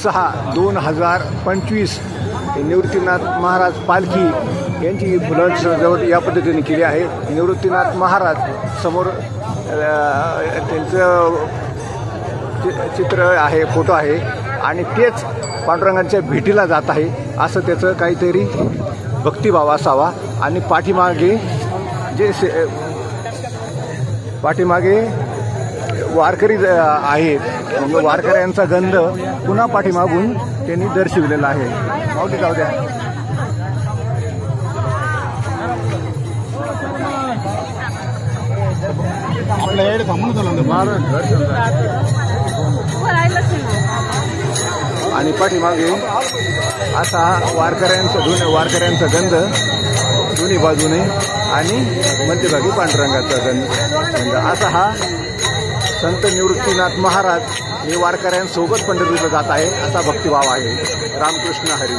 6/2025 निवृत्तीनाथ महाराज पालखी यांची फुलं सजावट या पद्धतीने केली आहे। निवृत्तीनाथ महाराज समोर त्यांचं चित्र आहे, फोटो आहे आणि तेच पांडुरंगाच्या भेटीला जात आहे असं त्याचं काहीतरी भक्तिभाव असावा। आणि पाठीमागे वारकरी आहेत, म्हणजे वारकऱ्यांचा गंध पुन्हा पाठीमागून त्यांनी दर्शविलेला आहे। माऊली जाऊ द्या। आणि पाठीमागे असा वारकऱ्यांचा गंध दोन्ही बाजूने आणि मध्यभागी पांडुरंगाचा गंध, म्हणजे असा हा संत निवृत्तीनाथ महाराज हे वारकऱ्यांसोबत पंढरपूरला जात आहे असा भक्तिभाव आहे। रामकृष्ण हरी।